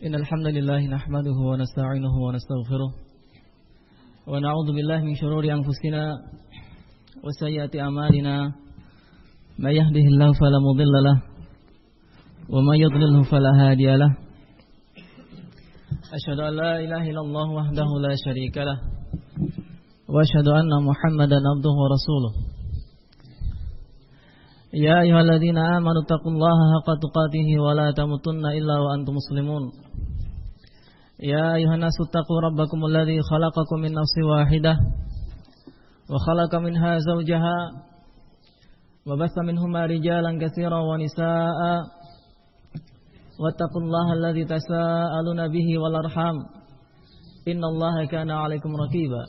Innal hamdalillah nahmaduhu wa nasta'inuhu wa nastaghfiruh wa na'udzu billahi min shururi anfusina wa sayyiati a'malina may yahdihillahu fala mudilla lahu wa may yudlilhu fala hadiya lahu asyhadu an la ilaha illallah wahdahu la syarika lahu wa asyhadu anna Muhammadan abduhu wa rasuluh. Ya ayyuhalladzina amanu taqullaha haqqa tuqatih wa la tamutunna illa wa antum muslimun. Ya ayuhan nasu taqu rabbakumul ladzi khalaqakum min nafsin wahidah wa khalaqa minha zawjaha wa bassa minhuma rijalan katsiran wa nisaa'a wattaqullaha alladzi tasaaluna bihi wal arham innallaha kana 'alaikum raqiba.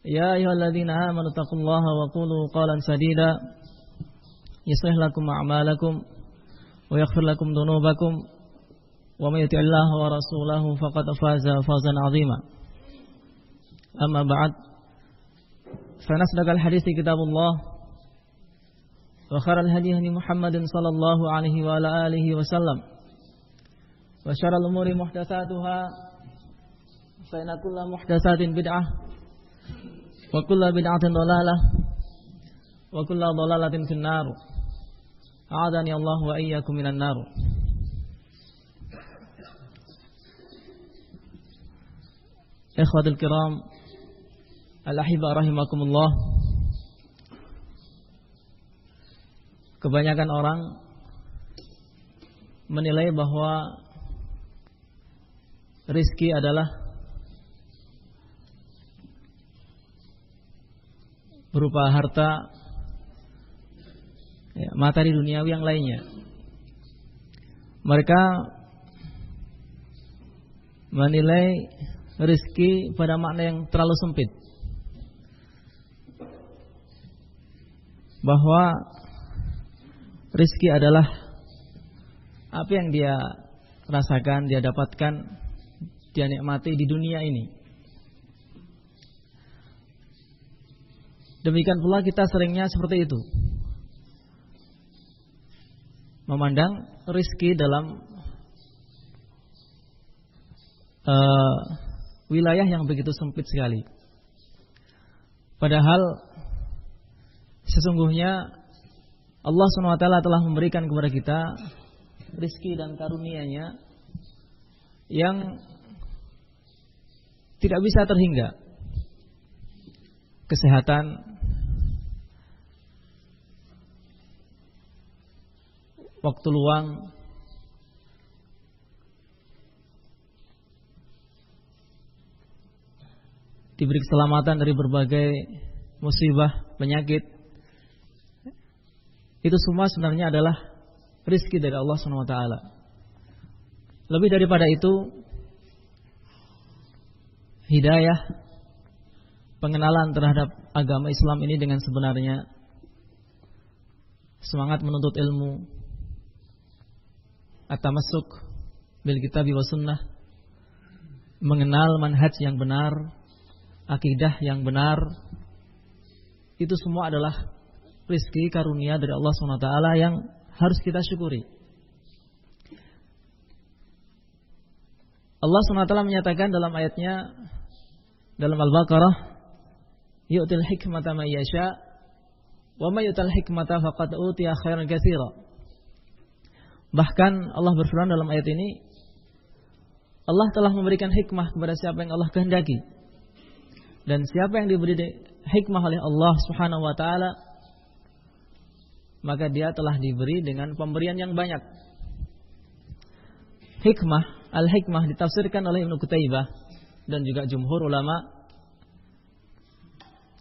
Ya ayyuhalladzina amanu taqullaha wa qulu qawlan sadida yuslih lakum a'malakum wa yaghfir lakum dhunubakum wa may yuti'illaha wa rasulahu faqad faza fawzan 'azima. Amma ba'd, fa nasdaqal hadithi kitabullah wa khairal hadi hadi Muhammadin sallallahu alaihi wa ala alihi wa sallam wa syarrul umuri muhdatsatuha fa inna kulla muhdatsatin bid'ah wa kulla bid'atin dhalalah wa kulla dhalalatin finnar. A'adani Allah wa iyyakum minan nar. Ikhwatul kiram, al-ahibba rahimakumullah. Kebanyakan orang menilai bahwa rizki adalah berupa harta, materi duniawi yang lainnya. Mereka menilai rizki pada makna yang terlalu sempit, bahwa rizki adalah apa yang dia rasakan, dia dapatkan, dia nikmati di dunia ini. Demikian pula kita seringnya seperti itu, memandang rizki dalam wilayah yang begitu sempit sekali. Padahal sesungguhnya Allah SWT telah memberikan kepada kita rizki dan karunia-Nya yang tidak bisa terhingga. Kesehatan, waktu luang, diberi keselamatan dari berbagai musibah, penyakit. Itu semua sebenarnya adalah rizki dari Allah SWT. Lebih daripada itu, hidayah, pengenalan terhadap agama Islam ini dengan sebenarnya, semangat menuntut ilmu, at-tamassuk bil kitabi wa sunnah, mengenal manhaj yang benar, akidah yang benar, itu semua adalah rizki karunia dari Allah SWT yang harus kita syukuri. Allah SWT menyatakan dalam ayatnya dalam Al-Baqarah, yu'til hikmata man yasha wa may yu'tal hikmata faqad utiya khairan katsira. Bahkan Allah berfirman dalam ayat ini, Allah telah memberikan hikmah kepada siapa yang Allah kehendaki. Dan siapa yang diberi hikmah oleh Allah Subhanahu wa taala, maka dia telah diberi dengan pemberian yang banyak. Hikmah, al-hikmah ditafsirkan oleh Ibnu Qutaibah dan juga jumhur ulama,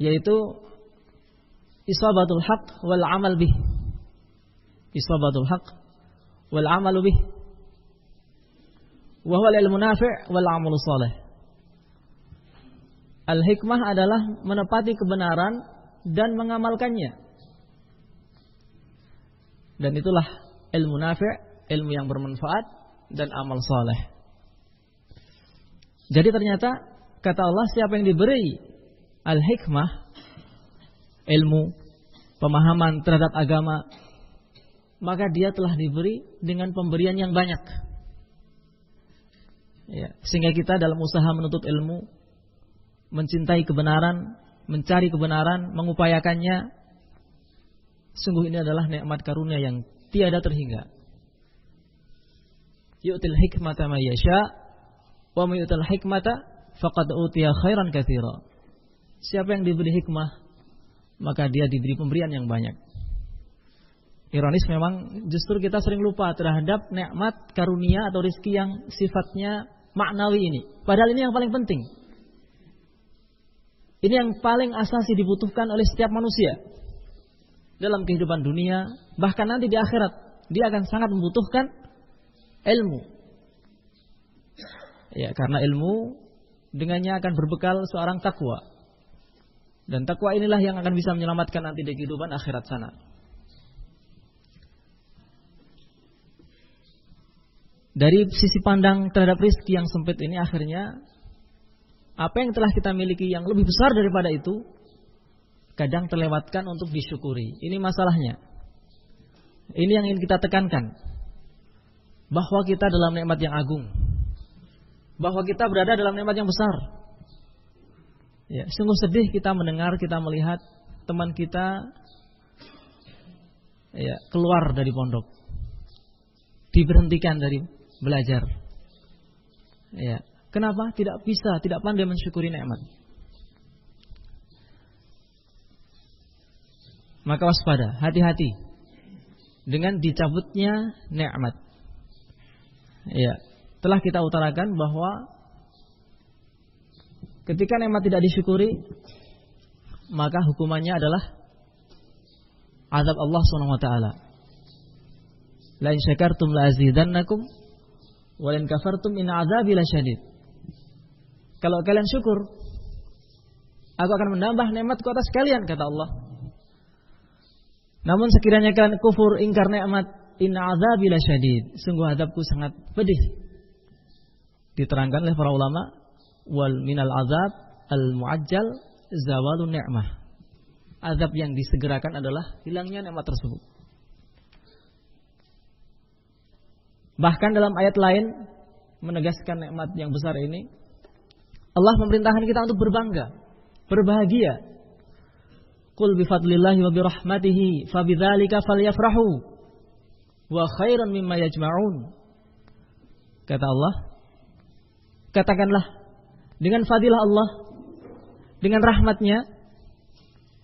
yaitu isabatul haq wal amal bih. Isabatul haq wal amal bih. Wa huwa al-ilmu nafi' wal amalu shalih. Al-hikmah adalah menepati kebenaran dan mengamalkannya. Dan itulah ilmu nafi', ilmu yang bermanfaat dan amal saleh. Jadi ternyata kata Allah, siapa yang diberi al-hikmah, ilmu, pemahaman terhadap agama, maka dia telah diberi dengan pemberian yang banyak. Ya, sehingga kita dalam usaha menuntut ilmu, mencintai kebenaran, mencari kebenaran, mengupayakannya, sungguh ini adalah nikmat karunia yang tiada terhingga. Yu'til hikmata may yasha wa may yu'til hikmata faqad utiya khairan katsira. Siapa yang diberi hikmah, maka dia diberi pemberian yang banyak. Ironis memang justru kita sering lupa terhadap nikmat karunia atau rezeki yang sifatnya maknawi ini. Padahal ini yang paling penting. Ini yang paling asasi dibutuhkan oleh setiap manusia dalam kehidupan dunia, bahkan nanti di akhirat dia akan sangat membutuhkan ilmu. Ya, karena ilmu dengannya akan berbekal seorang takwa. Dan takwa inilah yang akan bisa menyelamatkan nanti di kehidupan akhirat sana. Dari sisi pandang terhadap rezeki yang sempit ini, akhirnya apa yang telah kita miliki yang lebih besar daripada itu kadang terlewatkan untuk disyukuri. Ini masalahnya. Ini yang ingin kita tekankan, bahwa kita dalam nikmat yang agung, bahwa kita berada dalam nikmat yang besar. Ya, sungguh sedih kita mendengar, kita melihat teman kita ya, keluar dari pondok, diberhentikan dari belajar. Ya, kenapa? Tidak bisa, tidak pandai mensyukuri nikmat. Maka waspada, hati-hati dengan dicabutnya nikmat. Ya, telah kita utarakan bahwa ketika nikmat tidak disyukuri, maka hukumannya adalah azab Allah SWT. La in syakartum la azidannakum wa la in kafartum in azabi lasyadid. Kalau kalian syukur, aku akan menambah nikmatku atas kalian, kata Allah. Namun sekiranya kalian kufur, ingkar nikmat, in azabi lasyadid, sungguh azabku sangat pedih. Diterangkan oleh para ulama, wal minal azab al muajjal zawalun ni'mah. Azab yang disegerakan adalah hilangnya nikmat tersebut. Bahkan dalam ayat lain menegaskan nikmat yang besar ini, Allah memerintahkan kita untuk berbangga, berbahagia. Qul bi fadlillahi wa bi rahmatihi fabidzalika falyafrahu wa khairan mimma yajma'un. Kata Allah, katakanlah dengan fadilah Allah, dengan rahmatnya,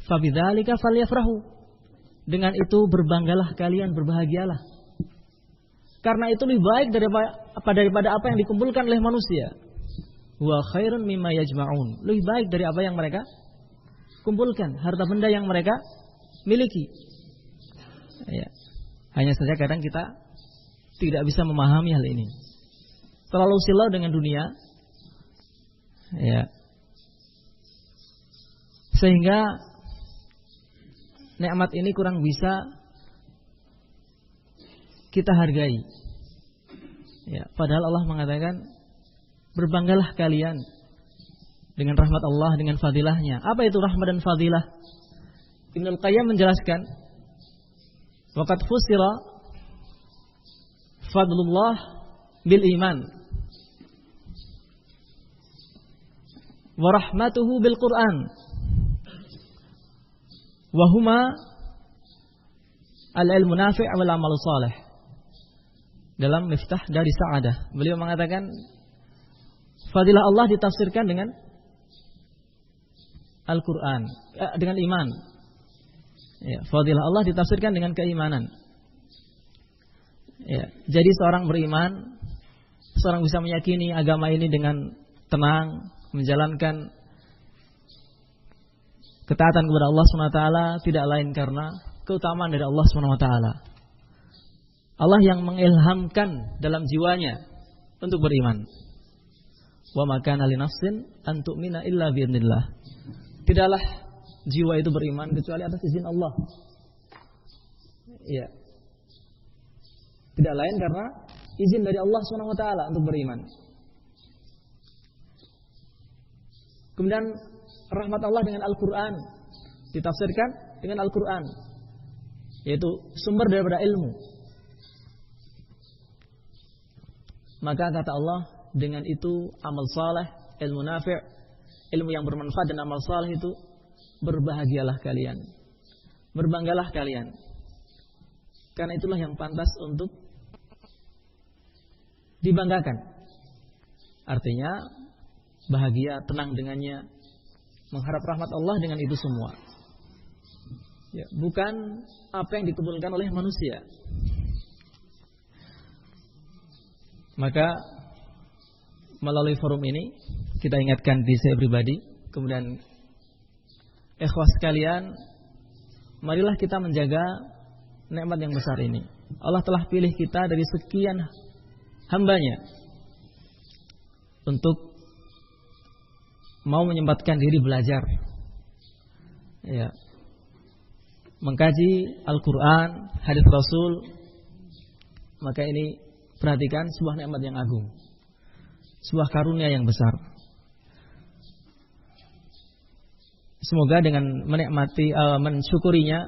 fabidzalika falyafrahu. Dengan itu berbanggalah kalian, berbahagialah. Karena itu lebih baik daripada apa yang dikumpulkan oleh manusia. Wa khairun mimma yajma'un. Lebih baik dari apa yang mereka kumpulkan, harta benda yang mereka miliki. Ya. Hanya saja kadang kita tidak bisa memahami hal ini. Terlalu silau dengan dunia. Ya. Sehingga nikmat ini kurang bisa kita hargai. Ya, padahal Allah mengatakan berbanggalah kalian dengan rahmat Allah, dengan fadilahnya. Apa itu rahmat dan fadilah? Ibnul Qayyim menjelaskan, waqad fusira fadlullah bil iman wa rahmatuhu bil Quran wa huma al-ilmu nafi' wal amal salih. Dalam Miftah dari Sa'adah, beliau mengatakan fadilah Allah ditafsirkan dengan Al-Quran, dengan iman. Ya, fadilah Allah ditafsirkan dengan keimanan. Ya, jadi seorang beriman, seorang bisa meyakini agama ini dengan tenang, menjalankan ketaatan kepada Allah SWT, tidak lain karena keutamaan dari Allah SWT. Allah yang mengilhamkan dalam jiwanya untuk beriman. Wa ma kana li nafsin an tu'mina illa bi idznillah. Tidaklah jiwa itu beriman kecuali atas izin Allah. Ya. Tidak lain karena izin dari Allah SWT untuk beriman. Kemudian rahmat Allah dengan Al-Quran ditafsirkan dengan Al-Quran, yaitu sumber daripada ilmu. Maka kata Allah, dengan itu amal saleh, ilmu nafi', ilmu yang bermanfaat dan amal saleh itu, berbahagialah kalian, berbanggalah kalian. Karena itulah yang pantas untuk dibanggakan. Artinya bahagia, tenang dengannya, mengharap rahmat Allah dengan itu semua. Ya, bukan apa yang dikumpulkan oleh manusia. Maka melalui forum ini kita ingatkan diri saya pribadi, kemudian ikhwas sekalian, marilah kita menjaga nikmat yang besar ini. Allah telah pilih kita dari sekian hambanya untuk mau menyempatkan diri belajar, ya, mengkaji Al-Quran, hadis Rasul. Maka ini perhatikan sebuah nikmat yang agung, sebuah karunia yang besar. Semoga dengan menikmati, mensyukurinya,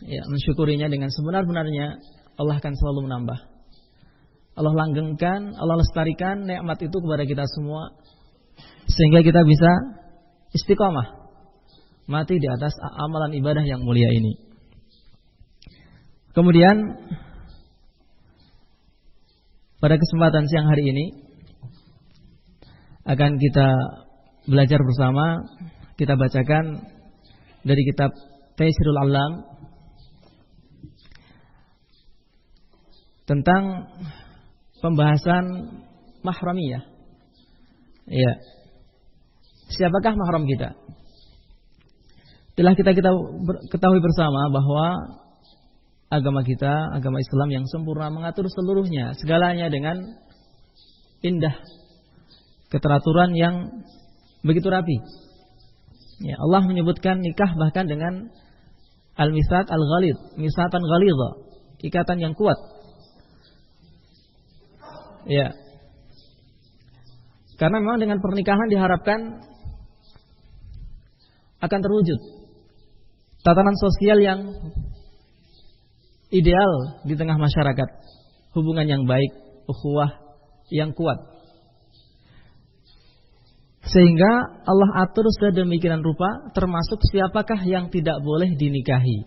ya, mensyukurinya dengan sebenar-benarnya, Allah akan selalu menambah. Allah langgengkan, Allah lestarikan nikmat itu kepada kita semua, sehingga kita bisa istiqomah, mati di atas amalan ibadah yang mulia ini. Kemudian pada kesempatan siang hari ini akan kita belajar bersama. Kita bacakan dari kitab Taysirul Alam tentang pembahasan mahramiyah. Ya. Siapakah mahram kita? Telah kita ketahui bersama bahwa agama kita, agama Islam yang sempurna, mengatur seluruhnya, segalanya dengan indah, keteraturan yang begitu rapi. Ya, Allah menyebutkan nikah bahkan dengan al-misat al-ghalid, misatan ghalidha, ikatan yang kuat. Ya. Karena memang dengan pernikahan diharapkan akan terwujud tatanan sosial yang ideal di tengah masyarakat, hubungan yang baik, ukhuwah yang kuat. Sehingga Allah atur sedemikian rupa, termasuk siapakah yang tidak boleh dinikahi.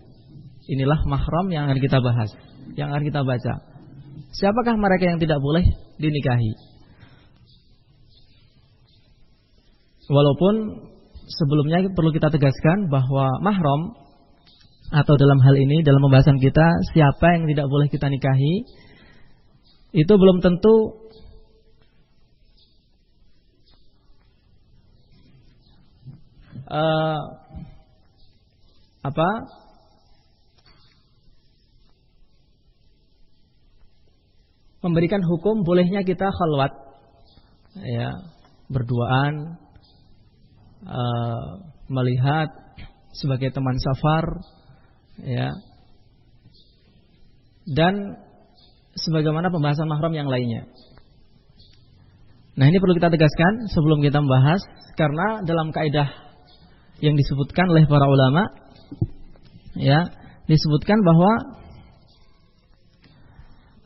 Inilah mahram yang akan kita bahas, yang akan kita baca. Siapakah mereka yang tidak boleh dinikahi? Walaupun sebelumnya perlu kita tegaskan bahwa mahram, atau dalam hal ini, dalam pembahasan kita, siapa yang tidak boleh kita nikahi, itu belum tentu memberikan hukum bolehnya kita khalwat, ya, berduaan, melihat sebagai teman safar, ya, dan sebagaimana pembahasan mahram yang lainnya. Nah, ini perlu kita tegaskan sebelum kita membahas, karena dalam kaidah yang disebutkan oleh para ulama, ya, disebutkan bahwa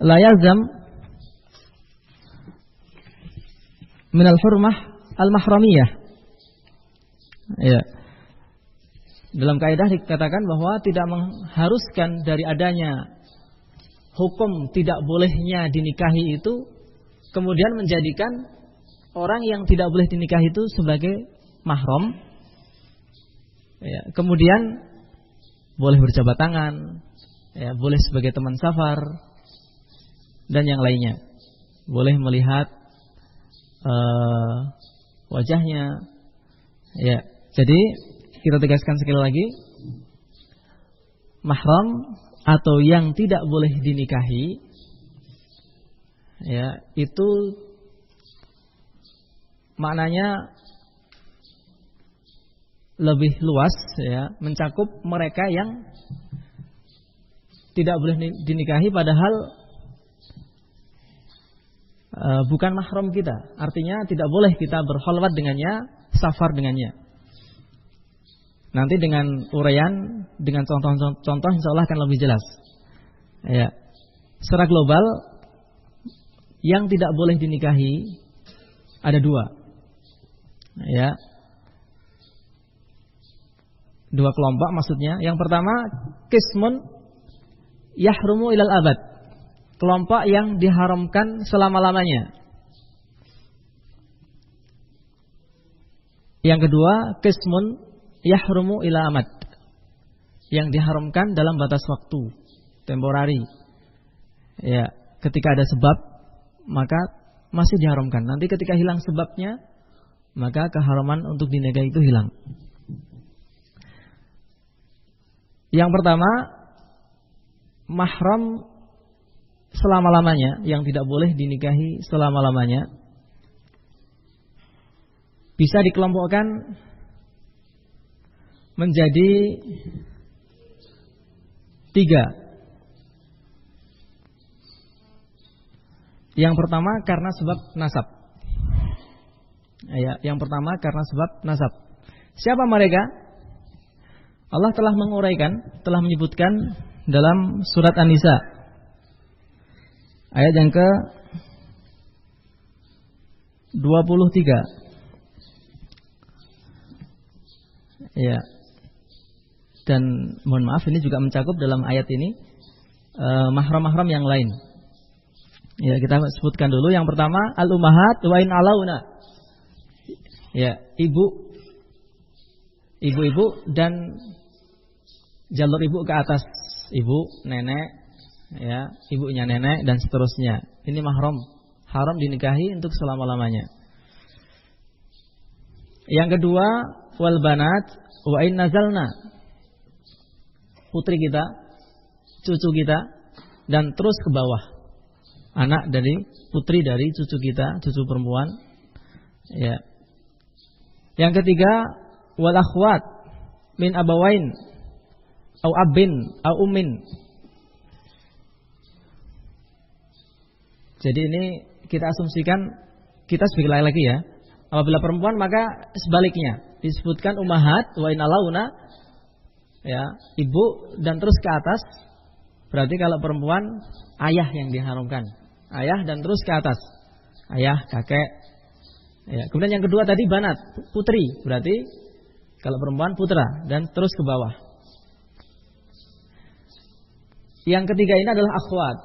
la yalzam min al-hurmah al-mahramiyah. Ya. Dalam kaidah dikatakan bahwa tidak mengharuskan dari adanya hukum tidak bolehnya dinikahi itu kemudian menjadikan orang yang tidak boleh dinikahi itu sebagai mahram. Ya, kemudian boleh berjabat tangan, ya, boleh sebagai teman safar dan yang lainnya, boleh melihat wajahnya. Ya, jadi kita tegaskan sekali lagi, mahram atau yang tidak boleh dinikahi, ya, itu maknanya lebih luas, ya, mencakup mereka yang tidak boleh dinikahi padahal bukan mahram kita. Artinya tidak boleh kita berkhalwat dengannya, safar dengannya. Nanti dengan uraian, dengan contoh-contoh insya Allah akan lebih jelas. Ya. Secara global, yang tidak boleh dinikahi ada dua. Ya. Dua kelompok maksudnya. Yang pertama, qismun yahrumu ilal abad. Kelompok yang diharamkan selama-lamanya. Yang kedua, qismun yahrumu ila amad. Yang diharamkan dalam batas waktu, temporari. Ya, ketika ada sebab, maka masih diharamkan. Nanti ketika hilang sebabnya, maka keharaman untuk dinikahi itu hilang. Yang pertama, mahram selama-lamanya, yang tidak boleh dinikahi selama-lamanya, bisa dikelompokkan menjadi 3. Yang pertama karena sebab nasab. Ya, yang pertama karena sebab nasab. Siapa mereka? Allah telah menguraikan, telah menyebutkan dalam surat An-Nisa ayat yang ke-23. Ya. Dan mohon maaf, ini juga mencakup dalam ayat ini mahram-mahram yang lain. Ya, kita sebutkan dulu. Yang pertama, al-ummahat wa in alauna. Ya, ibu-ibu dan jalur ibu ke atas. Ibu, nenek, ya, ibunya nenek dan seterusnya. Ini mahram, haram dinikahi untuk selama-lamanya. Yang kedua, wal banat wa in nazalna. Putri kita, cucu kita, dan terus ke bawah. Anak dari putri dari cucu kita, cucu perempuan. Ya. Yang ketiga, wal akhwat min abawain au abin au ummin. Jadi ini kita asumsikan kita sebagai laki-laki ya. Apabila perempuan maka sebaliknya. Disebutkan ummahat wa in alauna, ya, ibu dan terus ke atas. Berarti kalau perempuan ayah yang diharamkan. Ayah dan terus ke atas. Ayah, kakek. Ya, kemudian yang kedua tadi banat, putri. Berarti kalau perempuan putra dan terus ke bawah. Yang ketiga ini adalah akhwat,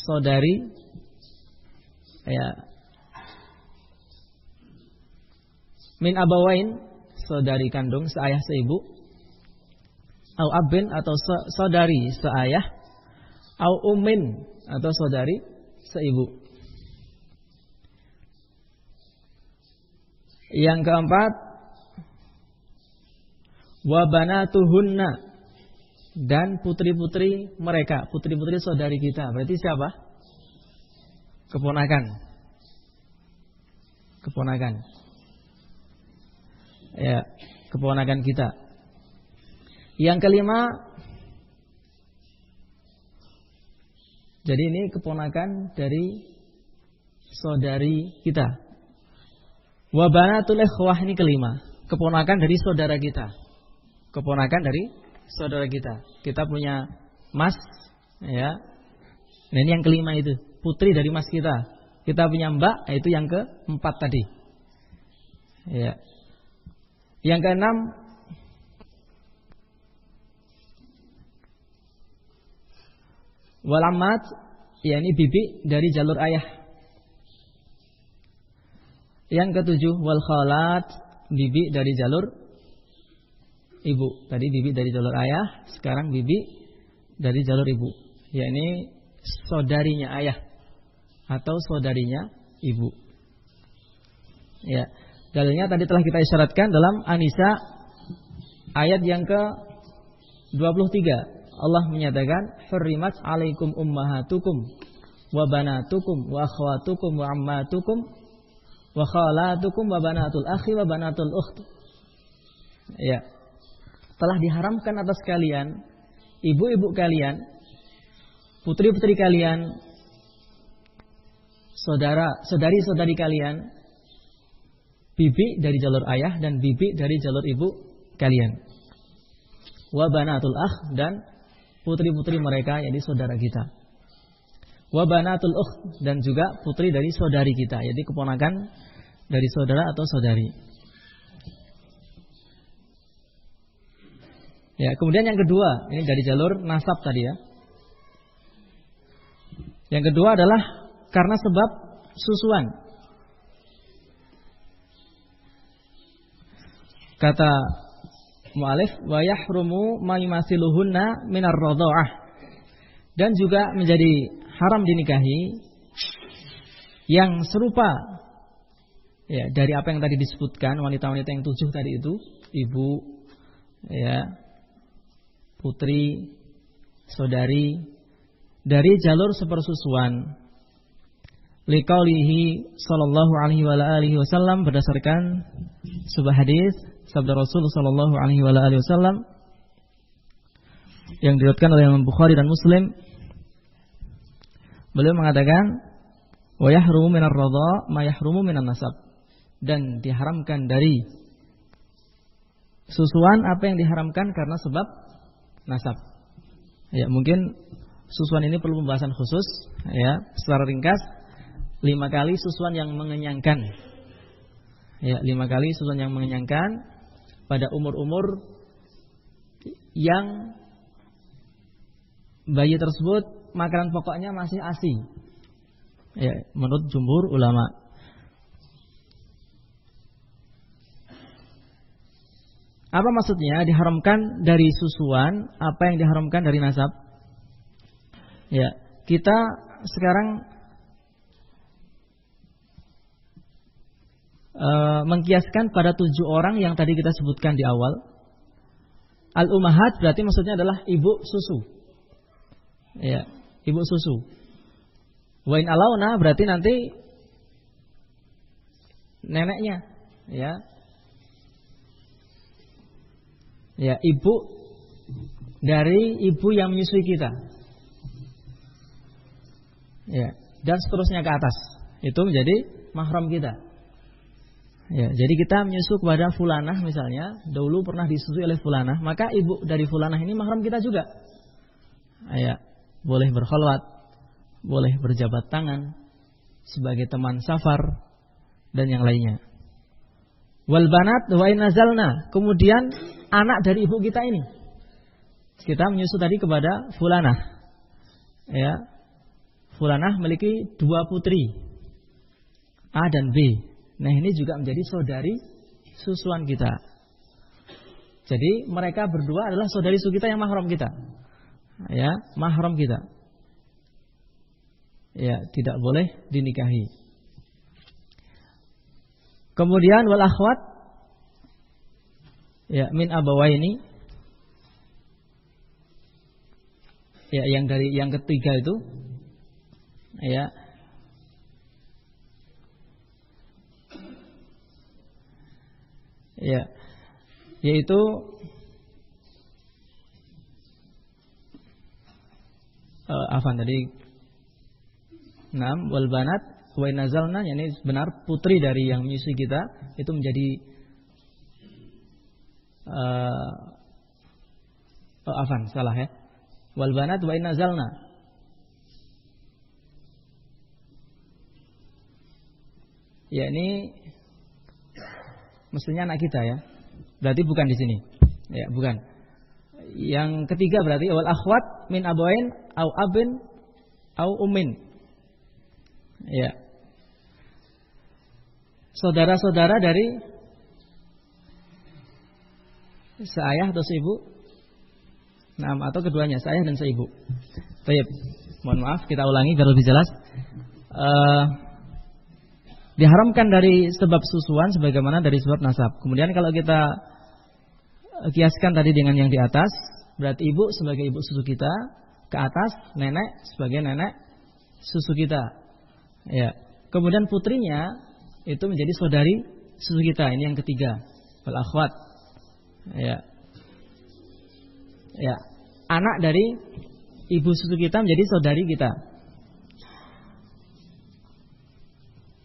saudari. Ya. Min abawain, saudari kandung, seayah seibu. Au abin atau saudari seayah. Au ummin atau saudari seibu. Yang keempat, wa banatuhunna, dan putri-putri mereka, putri-putri saudari kita. Berarti siapa? Keponakan. Keponakan. Ya, keponakan kita. Yang kelima, jadi ini keponakan dari saudari kita. Wa banatul ikhwah, ini kelima, keponakan dari saudara kita. Keponakan dari saudara kita. Kita punya mas, ya. Nah, ini yang kelima itu, putri dari mas kita. Kita punya mbak, itu yang keempat tadi. Ya. Yang keenam, walamat, yakni bibi dari jalur ayah. Yang ketujuh, wal khalat, bibi dari jalur ibu. Tadi bibi dari jalur ayah, sekarang bibi dari jalur ibu. Yakni saudarinya ayah atau saudarinya ibu. Ya, dalilnya tadi telah kita isyaratkan dalam An-Nisa ayat yang ke-23. Allah menyatakan, hurrimat alaikum ummahatukum wa banatukum wa akhwatukum wa ammatukum wa khalatukum wa banatul akhi wa banatul ukht. Ya. Telah diharamkan atas kalian, ibu-ibu kalian, putri-putri kalian, saudari-saudari kalian, bibi dari jalur ayah dan bibi dari jalur ibu kalian. Wa banatul akh, dan putri-putri mereka, yaitu saudara kita. wa banatul ukht, dan juga putri dari saudari kita, jadi keponakan dari saudara atau saudari. Ya, kemudian yang kedua, ini dari jalur nasab tadi ya. Yang kedua adalah karena sebab susuan. Kata mu'alif, wa yahrumu ma yumasiluhunna minar radha'ah, dan juga menjadi haram dinikahi yang serupa ya dari apa yang tadi disebutkan, wanita-wanita yang 7 tadi itu, ibu ya, putri, saudari, dari jalur sepersusuan. Liqaulihi sallallahu alaihi wa alihi wasallam, berdasarkan sebuah hadis sabda Rasul sallallahu alaihi wa alihi wasallam yang diriwayatkan oleh Imam Bukhari dan Muslim. Beliau mengatakan, wa yahrumu minar radha ma yahrumu minan nasab, dan diharamkan dari susuan apa yang diharamkan karena sebab nasab. Ya, mungkin susuan ini perlu pembahasan khusus ya, secara ringkas 5 kali susuan yang mengenyangkan. Ya, 5 kali susuan yang mengenyangkan pada umur-umur yang bayi tersebut makanan pokoknya masih ASI. Ya, menurut jumhur ulama. Apa maksudnya diharamkan dari susuan, apa yang diharamkan dari nasab? Ya, kita sekarang mengkiaskan pada 7 orang yang tadi kita sebutkan di awal. Al-ummahat berarti maksudnya adalah ibu susu. Ya, ibu susu. Wa in alauna berarti nanti neneknya, ya. Ya, ibu dari ibu yang menyusui kita. Ya, dan seterusnya ke atas. Itu menjadi mahram kita. Ya, jadi kita menyusu kepada fulanah misalnya, dahulu pernah disusui oleh fulanah, maka ibu dari fulanah ini mahram kita juga. Ya, boleh berkholwat, boleh berjabat tangan sebagai teman safar dan yang lainnya. Wal banat wa in nazalna, kemudian anak dari ibu kita ini. Kita menyusu tadi kepada fulanah. Ya. Fulanah memiliki 2 putri, A dan B. Nah, ini juga menjadi saudari susuan kita. Jadi mereka berdua adalah saudari susu kita yang mahram kita. Ya, mahram kita. Ya, tidak boleh dinikahi. Kemudian wal akhwat, ya, min abawaini. Ya, yang dari yang ketiga itu, ya, ya, yaitu afan tadi 6 wal banat wa nazalna, yakni benar putri dari yang menyusui kita itu menjadi afan salah ya, wal banat wa nazalna. Ya, ini mestinya anak kita ya. Berarti bukan di sini. Ya, bukan. Yang ketiga berarti wal akhwat min abawain au abin au ummin. Ya. Saudara-saudara dari seayah atau seibu. Nah, atau keduanya, seayah dan seibu. Baik. Mohon maaf, kita ulangi biar lebih jelas. Diharamkan dari sebab susuan sebagaimana dari sebab nasab. Kemudian kalau kita kiaskan tadi dengan yang di atas, berarti ibu sebagai ibu susu kita, ke atas nenek sebagai nenek susu kita. Ya. Kemudian putrinya itu menjadi saudari susu kita. Ini yang ketiga, wal akhwat. Ya. Ya. Anak dari ibu susu kita menjadi saudari kita.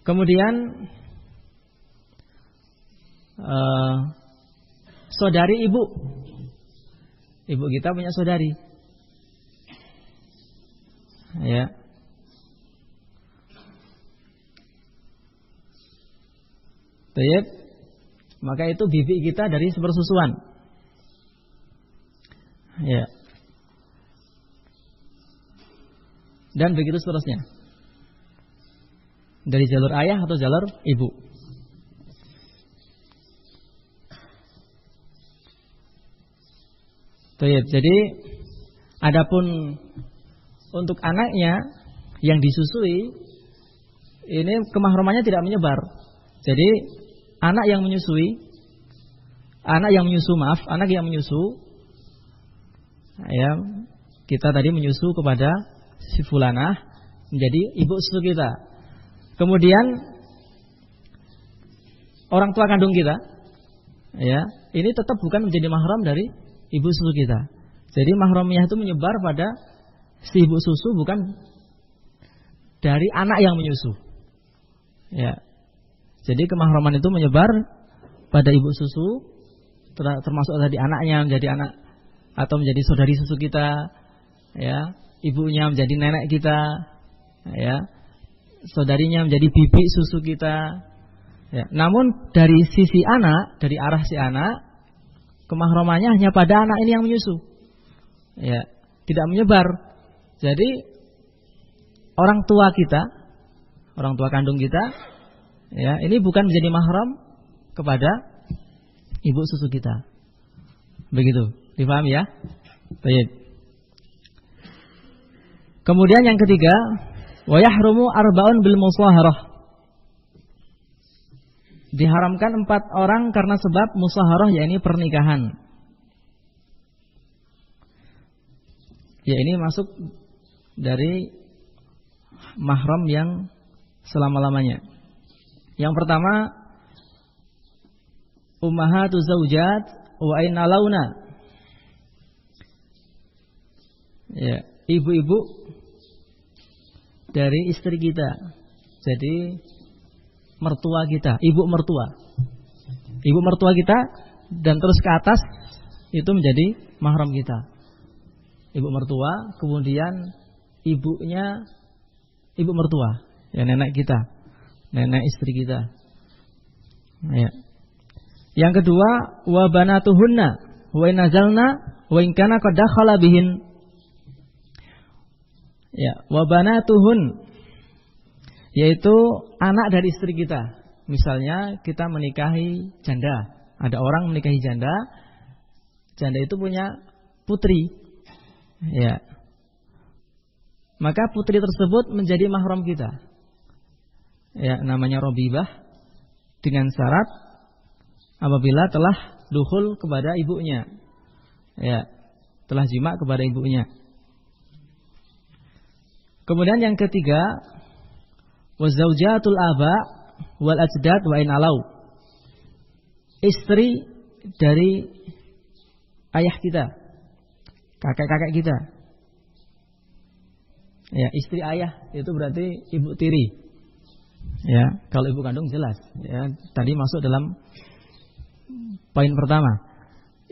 Kemudian saudari ibu. Ibu kita punya saudari. Ya. Baik. Maka itu bibi kita dari sepersusuan. Ya. Dan begitu seterusnya. Dari jalur ayah atau jalur ibu. Baik. Jadi adapun untuk anaknya yang disusui, ini kemahramannya tidak menyebar. Jadi anak yang menyusu, ya, kita tadi menyusu kepada si fulanah menjadi ibu susu kita. Kemudian orang tua kandung kita, ya, ini tetap bukan menjadi mahram dari ibu susu kita. Jadi mahramiyah itu menyebar pada si ibu susu, bukan dari anak yang menyusu. Ya. Jadi kemahraman itu menyebar pada ibu susu, termasuk tadi anaknya menjadi anak atau menjadi saudari susu kita, ya, ibunya menjadi nenek kita, ya, saudarinya menjadi bibi susu kita. Ya. Namun dari sisi anak, dari arah si anak, kemahramannya hanya pada anak ini yang menyusu, ya, tidak menyebar. Jadi orang tua kita, orang tua kandung kita, ya, ini bukan menjadi mahram kepada ibu susu kita. Begitu, dipahami ya? Baik. Kemudian yang ketiga, wa yahrumu arba'un bil musaharah. Diharamkan 4 orang karena sebab musaharah, yakni pernikahan. Ya, ini masuk dari mahram yang selama-lamanya. Yang pertama, ummahatu zaujat wa inna launa. Ya, ibu-ibu dari istri kita. Jadi mertua kita, ibu mertua. Ibu mertua kita dan terus ke atas itu menjadi mahram kita. Ibu mertua, kemudian ibunya ibu mertua, ya, nenek kita, nenek istri kita. Ya. Yang kedua, wa banatuhunna wa in nazalna wa in kana qad dakhala bihin. Ya, wa banatuhun, yaitu anak dari istri kita. Misalnya kita menikahi janda, ada orang menikahi janda, janda itu punya putri, ya, maka putri tersebut menjadi mahram kita, ya, namanya Robibah, dengan syarat apabila telah dukhul kepada ibunya, ya, telah jima kepada ibunya. Kemudian yang ketiga, wazaujatul aba wal ajdad wa in alau. Istri dari ayah kita, kakek-kakek kita. Ya, istri ayah itu berarti ibu tiri. Ya, kalau ibu kandung jelas, ya, tadi masuk dalam poin pertama.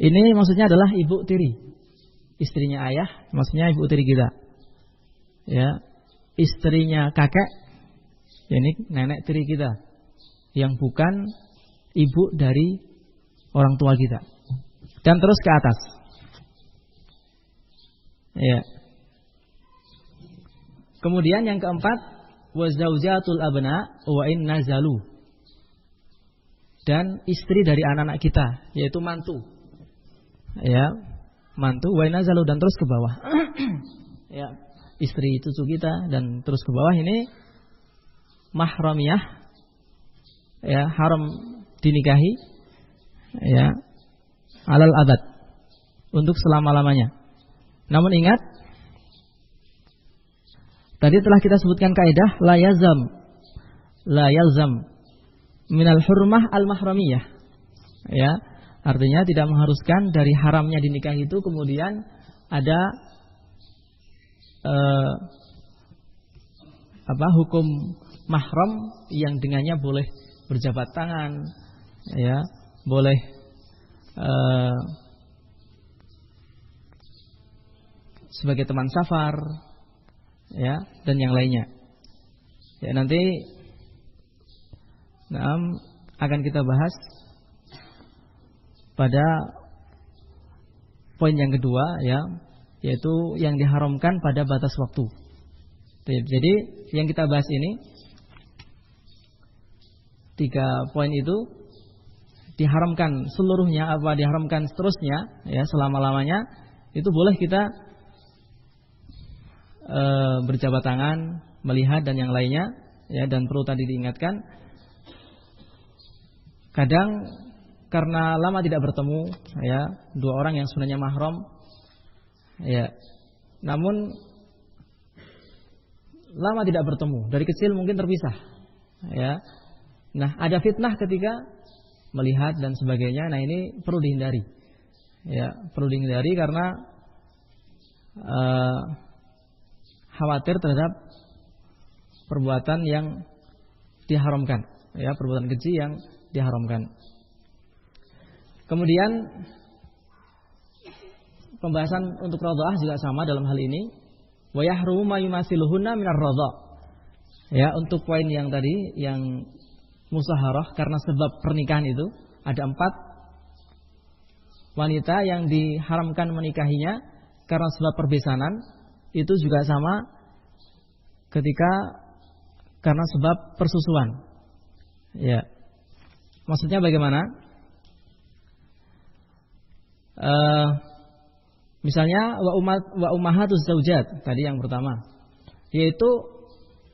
Ini maksudnya adalah ibu tiri. Istrinya ayah, maksudnya ibu tiri kita. Ya, istrinya kakek, ini nenek tiri kita, yang bukan ibu dari orang tua kita. Dan terus ke atas. Ya. Kemudian yang keempat, wa zaujatul abna wa in nazalu. Dan istri dari anak-anak kita, yaitu mantu. Ya, mantu wa in nazalu, dan terus ke bawah. Ya, istri cucu kita dan terus ke bawah, ini mahramiyah, ya, haram dinikahi, ya, alal abad, untuk selama-lamanya. Namun ingat, tadi telah kita sebutkan kaidah la yalzam minal hurmah al mahramiyah, ya, artinya tidak mengharuskan dari haramnya dinikahi itu kemudian ada hukum mahram yang dengannya boleh berjabat tangan, ya, boleh sebagai teman safar, ya, dan yang lainnya. Ya, nanti akan kita bahas pada poin yang kedua, ya, yaitu yang diharamkan pada batas waktu. Jadi yang kita bahas ini 3 poin itu diharamkan seluruhnya, apa diharamkan seterusnya, ya, selama-lamanya. Itu boleh kita berjabat tangan, melihat dan yang lainnya, ya. Dan perlu tadi diingatkan, kadang karena lama tidak bertemu, ya, 2 orang yang sebenarnya mahram, ya, namun lama tidak bertemu, dari kecil mungkin terpisah, ya. Nah, ada fitnah ketika melihat dan sebagainya. Nah, ini perlu dihindari, ya, perlu dihindari karena khawatir terhadap perbuatan yang diharamkan, ya, perbuatan keji yang diharamkan. Kemudian pembahasan untuk radha'ah juga sama dalam hal ini. Wa yahrumu ma yumathiluhunna minar radha'. Ya, untuk poin yang tadi yang musaharah, karena sebab pernikahan itu ada 4 wanita yang diharamkan menikahinya karena sebab perbesanan. Itu juga sama ketika karena sebab persusuan. Ya. Maksudnya bagaimana? Misalnya wa ummahatuz zaujat tadi yang pertama, yaitu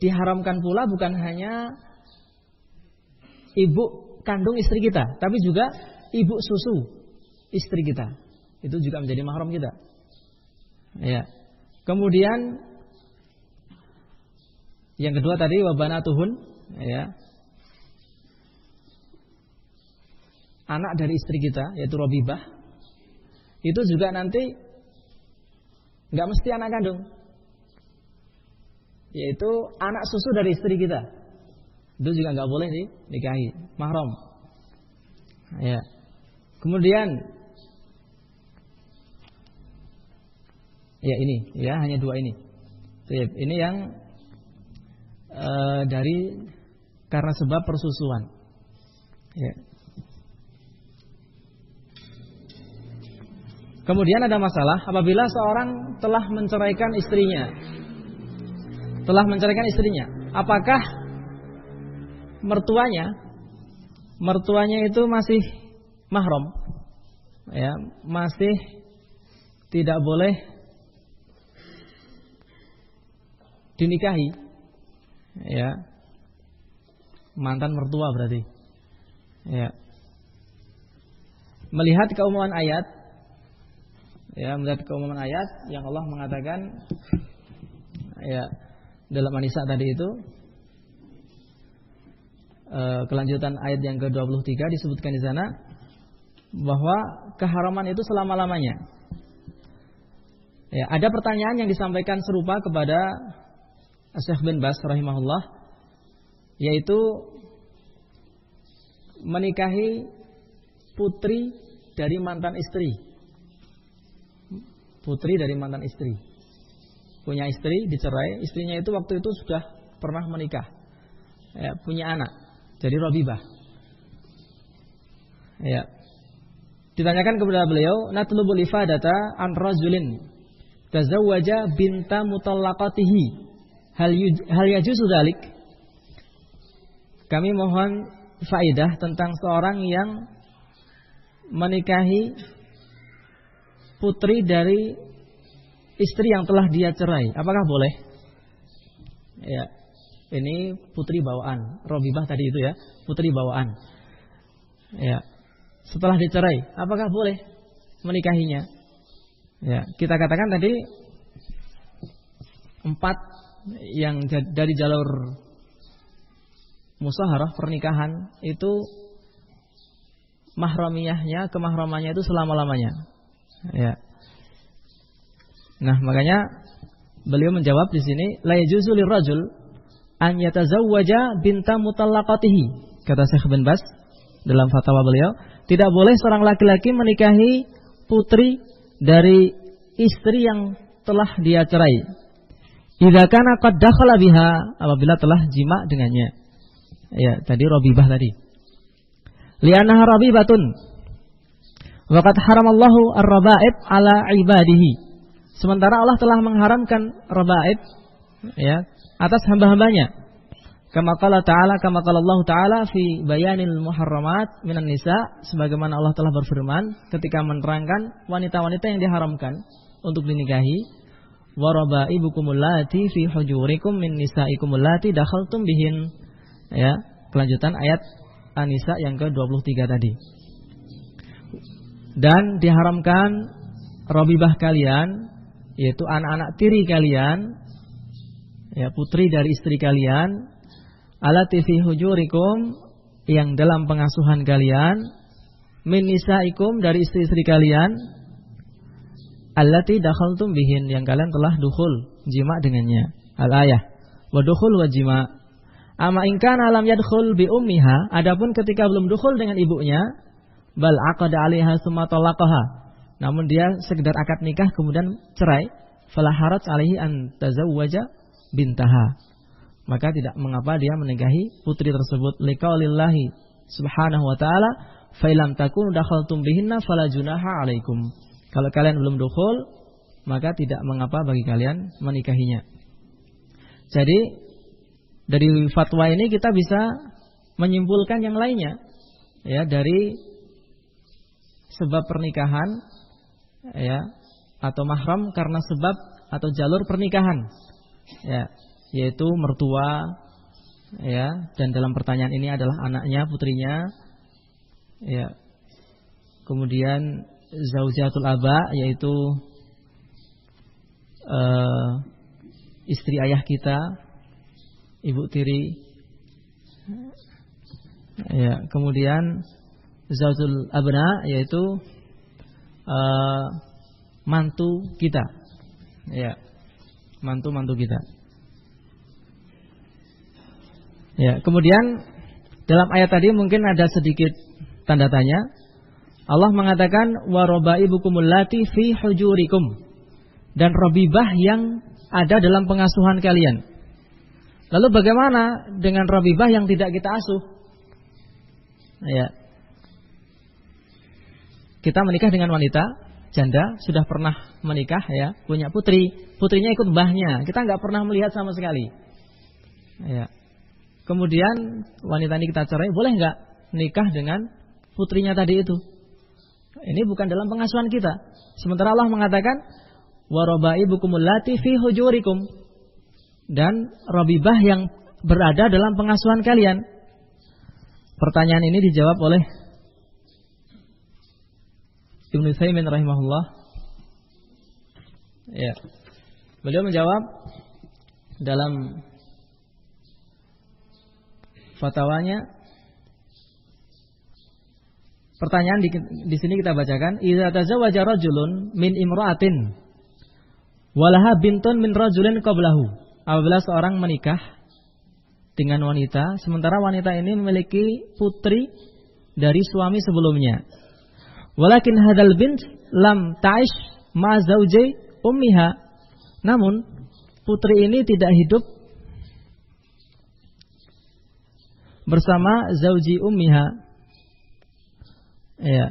diharamkan pula bukan hanya ibu kandung istri kita, tapi juga ibu susu istri kita. Itu juga menjadi mahram kita. Ya. Kemudian yang kedua tadi wa banatuhun, ya. Anak dari istri kita yaitu Robibah. Itu juga nanti nggak mesti anak kandung, yaitu anak susu dari istri kita. Itu juga nggak boleh dinikahi, mahram. Ya. Kemudian, ya ini, ya hanya 2 ini. Ini yang dari karena sebab persusuan. Ya. Kemudian ada masalah apabila seorang telah menceraikan istrinya. Apakah mertuanya itu masih mahram? Ya, masih tidak boleh dinikahi. Ya. Mantan mertua berarti. Ya. Melihat keumuman ayat, ya, melihat keumuman ayat yang Allah mengatakan, ya, dalam An-Nisa tadi itu, kelanjutan ayat yang ke-23 disebutkan di sana bahwa keharaman itu selama-lamanya. Ya, ada pertanyaan yang disampaikan serupa kepada Syekh bin Baz rahimahullah, yaitu menikahi putri dari mantan istri. Putri dari mantan istri, punya istri, dicerai, istrinya itu waktu itu sudah pernah menikah, ya, punya anak, jadi Robibah. Ya. Ditanyakan kepada beliau, natlubul ifadata an rajulin tazawwaja binta mutallaqatihi, hal yajuzu dzalik? Kami mohon faedah tentang seorang yang menikahi putri dari istri yang telah dia cerai, apakah boleh? Ya, ini putri bawaan, Robibah tadi itu, ya, putri bawaan. Ya, setelah dicerai, apakah boleh menikahinya? Ya, kita katakan tadi 4 yang dari jalur musaharah pernikahan itu mahramiyahnya, kemahramannya itu selama-lamanya. Ya. Nah, makanya beliau menjawab di sini, la yajuzu lirrajul an yatazawwaja binta mutallaqatihi. Kata Syekh bin Baz dalam fatwa beliau, tidak boleh seorang laki-laki menikahi putri dari istri yang telah dia cerai. Idza kana qad dakhala biha, apabila telah jima dengannya. Ya, tadi Robibah tadi. Li'annaha rabibatun. Wa qad haramallahu ar-raba'ib 'ala 'ibadihi. Sementara Allah telah mengharamkan raba'ib ya atas hamba-hambanya. Kama qala ta'ala, kama qala Allah Ta'ala fi bayanil muharramat minan nisa, sebagaimana Allah telah berfirman ketika menerangkan wanita-wanita yang diharamkan untuk dinikahi. Wa raba'ibukumul lati fi hujurikum min nisaikumul lati dakhaltum bihin. Ya, kelanjutan ayat An-Nisa yang ke-23 tadi. Dan diharamkan rabibah kalian, yaitu anak-anak tiri kalian, ya, putri dari istri kalian, alati fi hujurikum, yang dalam pengasuhan kalian, min nisaikum, dari istri-istri kalian, allati dakhaltum bihin, yang kalian telah dukhul, jima dengannya. Al-ayah. Wa dukhul wa jima. Ama in kana lam yadkhul bi ummiha, adapun ketika belum dukhul dengan ibunya, bal aqada 'alaiha tsumma talaqaha, namun dia sekedar akad nikah kemudian cerai, fala haraj 'alaihi an tazawwaja bintaha, maka tidak mengapa dia menikahi putri tersebut. Liqaulillahi subhanahu wa ta'ala, fa illam takunu dakhaltum bihinna fala junaha 'alaikum. Kalau kalian belum dukhul, maka tidak mengapa bagi kalian menikahinya. Jadi dari fatwa ini kita bisa menyimpulkan yang lainnya, ya, dari sebab pernikahan, ya, atau mahram karena sebab atau jalur pernikahan, ya, yaitu mertua, ya, dan dalam pertanyaan ini adalah anaknya, putrinya, ya. Kemudian zaujatul aba, yaitu istri ayah kita, ibu tiri, ya. Kemudian zaujatul abna, yaitu mantu kita, ya, mantu kita. Ya, kemudian dalam ayat tadi mungkin ada sedikit tanda tanya. Allah mengatakan wa rabaibukumul lati fi hujurikum, dan rabibah yang ada dalam pengasuhan kalian. Lalu bagaimana dengan rabibah yang tidak kita asuh? Ya. Kita menikah dengan wanita janda, sudah pernah menikah, ya, punya putri, putrinya ikut mbahnya, kita nggak pernah melihat sama sekali. Ya. Kemudian wanita ini kita cerai, boleh nggak nikah dengan putrinya tadi itu? Ini bukan dalam pengasuhan kita. Sementara Allah mengatakan wa rabaibukumul lati fi hujurikum, dan rabibah yang berada dalam pengasuhan kalian. Pertanyaan ini dijawab oleh Ibnu Utsaimin rahimahullah. Ya. Beliau menjawab dalam fatwanya. Pertanyaan di sini kita bacakan, idza tazawwaja rajulun min imra'atin walaha bintun min rajulin qablahu. Apabila seorang menikah dengan wanita, sementara wanita ini memiliki putri dari suami sebelumnya. Walakin hadal bint lam ta'ish ma zawji ummiha. Namun putri ini tidak hidup bersama zauji ummiha. Ya.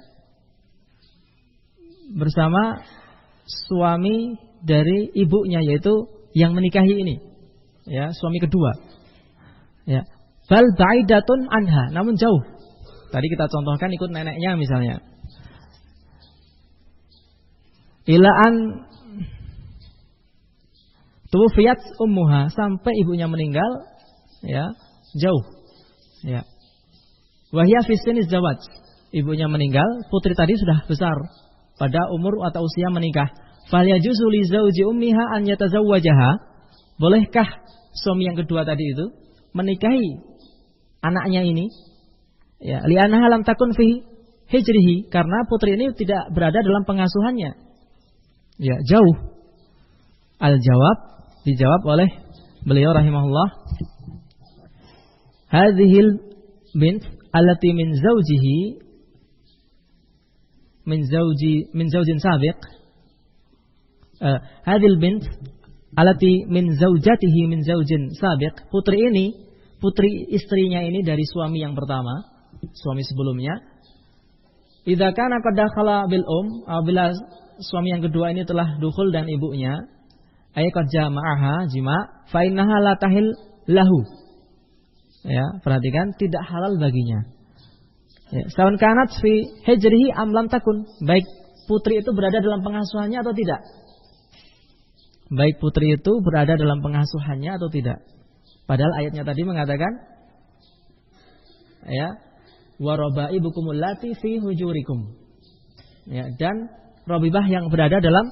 Bersama suami dari ibunya, yaitu yang menikahi ini. Ya, suami kedua. Ya. Bal ba'idatun anha, namun jauh. Tadi kita contohkan ikut neneknya misalnya. Ilaan tuwfiyat ummuha, sampai ibunya meninggal, ya, jauh. Ya. Wahya fi sinis zawaj, ibunya meninggal, putri tadi sudah besar pada umur atau usia menikah. Fal yajuzu li zauji ummiha an yatazawwajaha, bolehkah suami yang kedua tadi itu menikahi anaknya ini? Ya, li'annaha lam takun fi hijrihi, karena putri ini tidak berada dalam pengasuhannya. Ya, jauh. Al-jawab, dijawab oleh beliau rahimahullah, hadhil bint allati min zawjihi min zaujin sabiq, hadhil bint allati min zaujatihi min zaujin sabiq, putri ini, putri istrinya ini dari suami yang pertama, suami sebelumnya. Idza kana qad dakhala bil apabila suami yang kedua ini telah dukhul dan ibunya, ay qad jama'aha jima' fa innaha la tahil lahu. Ya, perhatikan, tidak halal baginya. Ya, sawan kanat fi hijrihi am lam takun. Baik putri itu berada dalam pengasuhannya atau tidak? Baik putri itu berada dalam pengasuhannya atau tidak? Padahal ayatnya tadi mengatakan ya, wa rabaibukumul lati fi hujurikum. Ya, dan rabibah yang berada dalam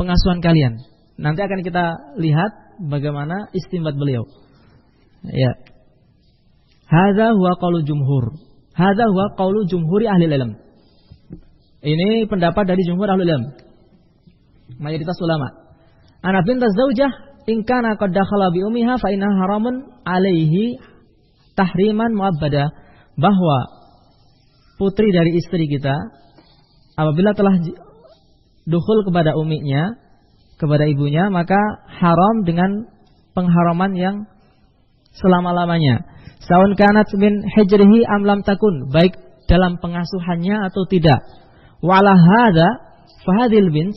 pengasuhan kalian. Nanti akan kita lihat bagaimana istinbat beliau. Ya. Hadza huwa qaulu jumhur. Hadza huwa qaulu jumhuri ahli ilm. Ini pendapat dari jumhur ahli ilm. Mayoritas ulama. Ana bintu zaujah in kana qad dakhala bi ummiha fa inna haramun alaihi tahriman muabbada, bahwa putri dari istri kita apabila telah dukhul kepada uminya, kepada ibunya, maka haram dengan pengharaman yang selama-lamanya. Saun kanat min hijrihi am lam takun, baik dalam pengasuhannya atau tidak. Wa ala hadza fa hadhil bint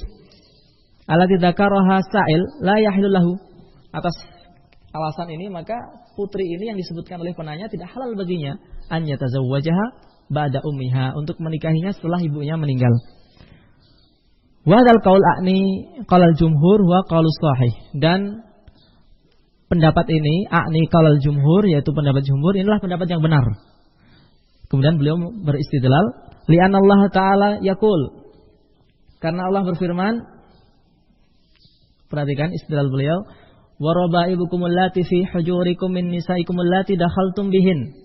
allati dzakaraha sa'il la yahilu lahu. Atas alasan ini maka putri ini yang disebutkan oleh penanya tidak halal baginya an yatazawwajaha ba'da ummiha, untuk menikahinya setelah ibunya meninggal. Wa dzal qaul a'ni qalal jumhur wa qaulus sahih, dan pendapat ini a'ni qalal jumhur, yaitu pendapat jumhur, inilah pendapat yang benar. Kemudian beliau beristidlal li'anna Allah taala yaqul, karena Allah berfirman, perhatikan istidlal beliau, wa rabaibukumul lati fi hujurikum min nisaikumul lati dakhaltum bihin,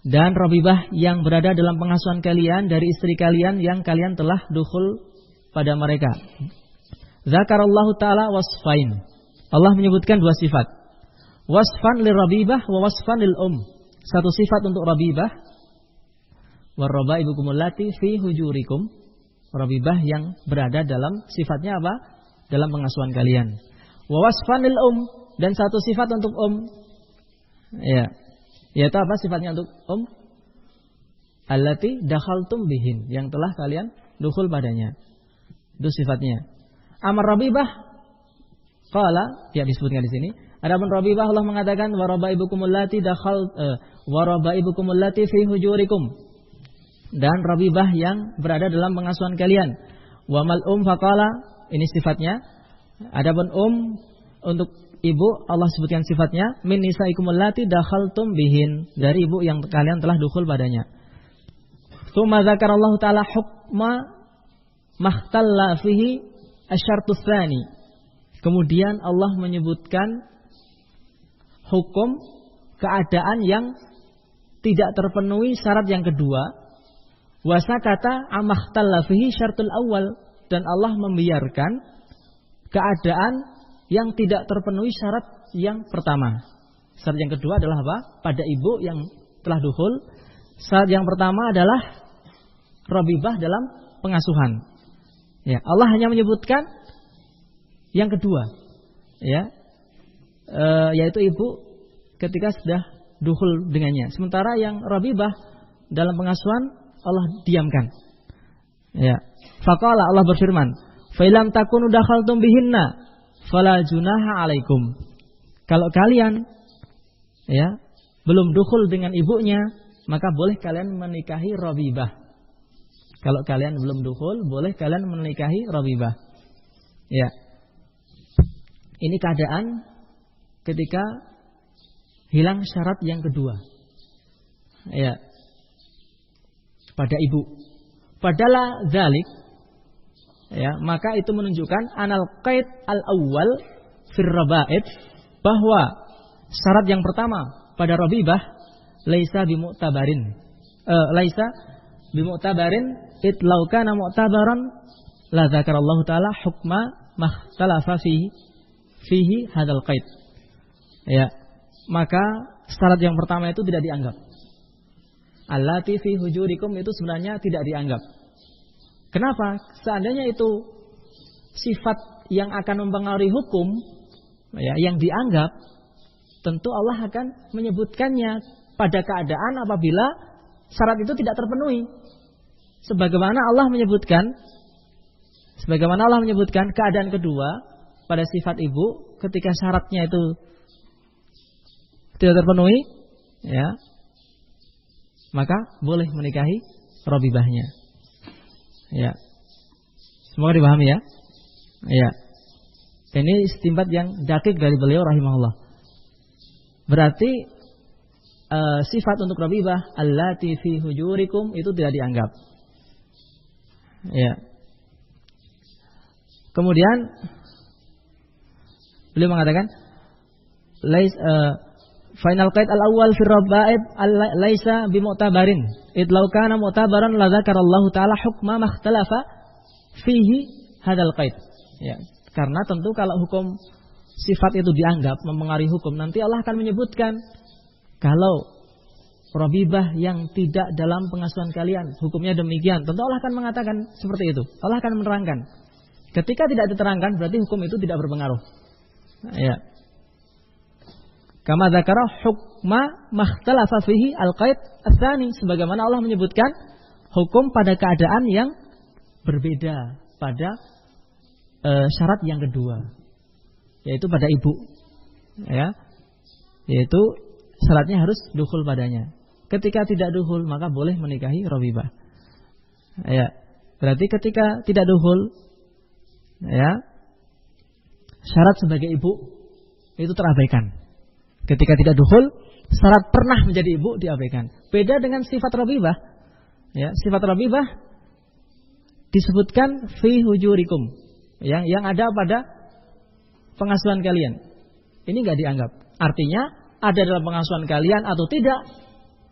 dan rabibah yang berada dalam pengasuhan kalian dari istri kalian yang kalian telah dukhul pada mereka. Zakarallahu ta'ala wasfain, Allah menyebutkan dua sifat, wasfan lirabibah wa wasfan lil satu sifat untuk rabibah, warabaibukumul lati fi hujurikum, rabibah yang berada dalam sifatnya apa? Dalam pengasuhan kalian. Wa wasfan lil dan satu sifat untuk ya, yaitu apa sifatnya untuk allati dakhaltum bihin, yang telah kalian dukhul padanya. Itu sifatnya. Amar rabibah qala, ya disebutkan di sini. Adapun rabibah Allah mengatakan wa rabaibukumul lati wa rabaibukumul lati fi hujurikum, dan rabibah yang berada dalam pengasuhan kalian. Wa mal faqala, ini sifatnya. Adapun untuk ibu Allah sebutkan sifatnya min nisaikumul lati dakhaltum bihin, dari ibu yang kalian telah dukhul padanya. Tsumma dzakarallahu ta'ala hukma makhtalla fihi asyartus tsani. Kemudian Allah menyebutkan hukum keadaan yang tidak terpenuhi syarat yang kedua. Wa sakata amakhtalla fihi syartul awal, dan Allah membiarkan keadaan yang tidak terpenuhi syarat yang pertama. Syarat yang kedua adalah apa? Pada ibu yang telah dukhul. Syarat yang pertama adalah rabibah dalam pengasuhan. Ya, Allah hanya menyebutkan yang kedua, ya, yaitu ibu ketika sudah dukhul dengannya. Sementara yang rabibah dalam pengasuhan Allah diamkan. Ya, faqala, Allah berfirman, fa ilam takunu dakhaltum bihinna fala junaha alaikum. Kalau kalian ya belum dukhul dengan ibunya, maka boleh kalian menikahi rabibah. Kalau kalian belum dukhul, boleh kalian menikahi rabibah. Ya. Ini keadaan ketika hilang syarat yang kedua. Ya. Pada ibu. Padahal dzalik, ya, maka itu menunjukkan anal qaid al-awwal fir rabaib, bahwa syarat yang pertama pada rabibah laisa bimu'tabarin. Laisa bimu'tabarin itlau kana mu'tabaran la dzakarallahu ta'ala hukma makhtalafa fihi hadzal qaid. Ya, maka syarat yang pertama itu tidak dianggap. Allati fi hujurikum itu sebenarnya tidak dianggap. Kenapa? Seandainya itu sifat yang akan mempengaruhi hukum, ya, yang dianggap, tentu Allah akan menyebutkannya pada keadaan apabila syarat itu tidak terpenuhi. Sebagaimana Allah menyebutkan keadaan kedua pada sifat ibu ketika syaratnya itu tidak terpenuhi, ya, maka boleh menikahi Rabibahnya. Ya. Semoga dipahami ya. Ya. Ini istinbat yang dakik dari beliau rahimahullah. Berarti sifat untuk Rabibah allati fi hujurikum itu tidak dianggap. Ya. Kemudian beliau mengatakan final qaid al-awwal fi rabaib laisa bimu'tabarin id law kana mu'tabaran la dzakarallahu ta'ala hukma makhtalafa fihi hadzal qaid. Ya, karena tentu kalau hukum sifat itu dianggap mempengaruhi hukum, nanti Allah akan menyebutkan kalau Rabibah yang tidak dalam pengasuhan kalian hukumnya demikian, tentu Allah akan mengatakan seperti itu. Allah akan menerangkan. Ketika tidak diterangkan berarti hukum itu tidak berpengaruh. Ya. Kama dzakara hukma makhtalafa fihi al-qaid ats-tsani, sebagaimana Allah menyebutkan hukum pada keadaan yang berbeda pada syarat yang kedua, yaitu pada ibu. Ya. Yaitu syaratnya harus dukhul padanya. Ketika tidak dukhul maka boleh menikahi Rabibah. Ya. Berarti ketika tidak dukhul, ya, syarat sebagai ibu itu terabaikan. Ketika tidak dukhul, syarat pernah menjadi ibu diabaikan. Beda dengan sifat Rabibah. Ya, sifat Rabibah disebutkan fi hujurikum, ya, yang ada pada pengasuhan kalian. Ini enggak dianggap. Artinya ada dalam pengasuhan kalian atau tidak,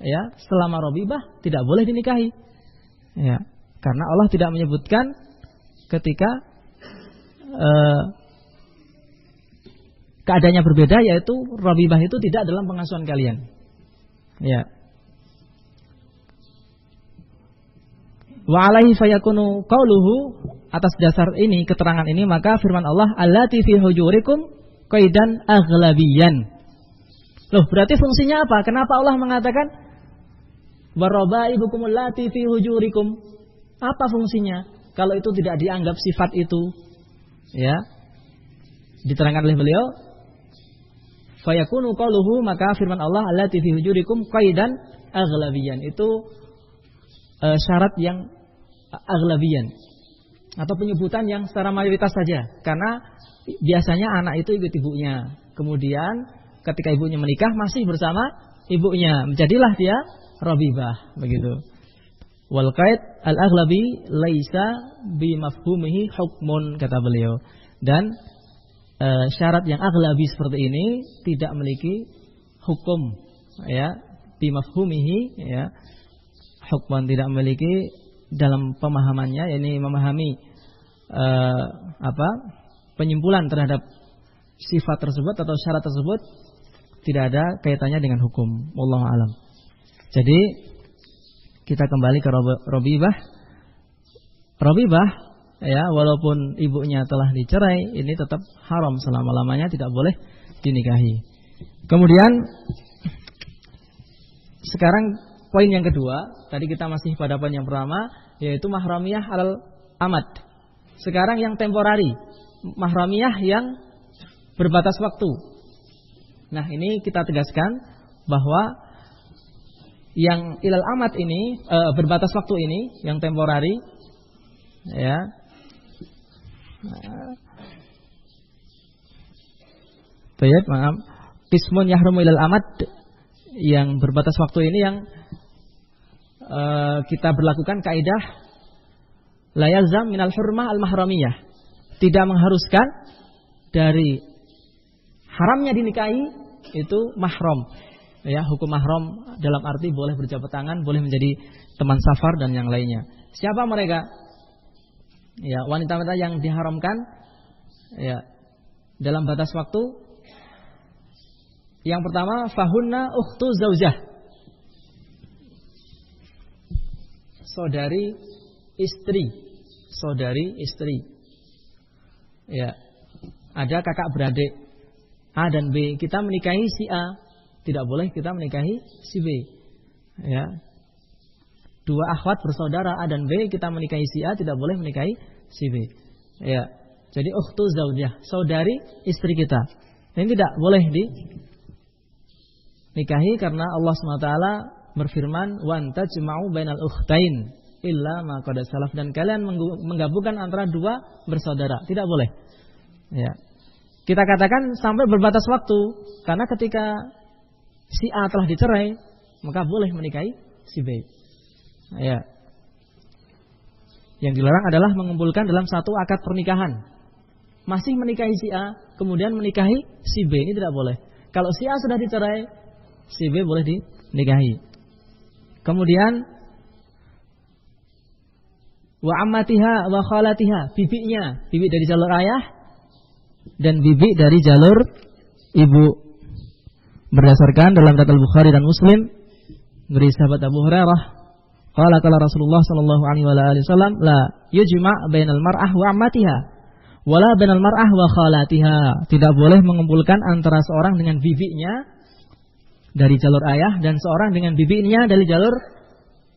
ya, selama Rabibah tidak boleh dinikahi. Ya, karena Allah tidak menyebutkan ketika keadaannya berbeda, yaitu Rabibah itu tidak dalam pengasuhan kalian. Ya. Wa alaihi fayakunu qauluhu, atas dasar ini, keterangan ini, maka firman Allah allati fi hujurikum qaidan aghlabiyan. Loh, berarti fungsinya apa? Kenapa Allah mengatakan warabaibukumul lati fi hujurikum? Apa fungsinya? Kalau itu tidak dianggap sifat itu, ya, diterangkan oleh beliau, fayakunu qauluhu, maka firman Allah allati fi hujurikum qaidan aghlabiyan, itu syarat yang aghlabiyan atau penyebutan yang secara mayoritas saja, karena biasanya anak itu ikut ibunya, kemudian ketika ibunya menikah masih bersama ibunya, menjadilah dia Rabibah, begitu. Wal qaid al-aghlabi laisa bi mafhumihi hukmun, kata beliau. Dan syarat yang aghlabi seperti ini tidak memiliki hukum, ya, bi mafhumihi, ya, hukman, tidak memiliki dalam pemahamannya, yakni memahami penyimpulan terhadap sifat tersebut atau syarat tersebut tidak ada kaitannya dengan hukum. Wallahu a'lam. Jadi kita kembali ke Rabibah. Rabibah, ya, walaupun ibunya telah dicerai, ini tetap haram selama-lamanya, tidak boleh dinikahi. Kemudian sekarang poin yang kedua, tadi kita masih pada poin yang pertama, yaitu mahramiyah alal amad. Sekarang yang temporari, mahramiyah yang berbatas waktu. Nah, ini kita tegaskan bahwa yang ilal amad ini, berbatas waktu ini, yang temporari, ya, baik, maaf, qismun yahrumu ilal amad, yang berbatas waktu ini yang kita berlakukan kaidah la yalzam minal hurmah al mahramiyah, tidak mengharuskan dari haramnya dinikahi itu mahram, ya, hukum mahram dalam arti boleh berjabat tangan, boleh menjadi teman safar dan yang lainnya. Siapa mereka? Ya, wanita-wanita yang diharamkan, ya, dalam batas waktu. Yang pertama, fahunna ukhtu zaujah, saudari istri. Ya, ada kakak beradik A dan B, kita menikahi si A, tidak boleh kita menikahi si B. Ya. Dua akhwat bersaudara A dan B, kita menikahi si A, tidak boleh menikahi si B. Ya. Jadi ukhtu zaujah, saudari istri kita. Ini tidak boleh dinikahi karena Allah SWT berfirman, "Wa antajma'u bainal ukhtain illa ma qad salaf," dan kalian menggabungkan antara dua bersaudara. Tidak boleh. Ya. Kita katakan sampai berbatas waktu, karena ketika si A telah dicerai, maka boleh menikahi si B. Ya. Yang dilarang adalah mengumpulkan dalam satu akad pernikahan. Masih menikahi si A, kemudian menikahi si B, ini tidak boleh. Kalau si A sudah dicerai, si B boleh dinikahi. Kemudian wa ammatiha wa khalatiha, bibinya, bibi dari jalur ayah dan bibi dari jalur ibu. Berdasarkan dalam riwayat Al-Bukhari dan Muslim dari sahabat Abu Hurairah, qala Rasulullah sallallahu alaihi wasallam, la yujma' bainal mar'ah wa ammatiha wala bainal mar'ah wa khalatiha. Tidak boleh mengumpulkan antara seorang dengan bibinya dari jalur ayah dan seorang dengan bibinya dari jalur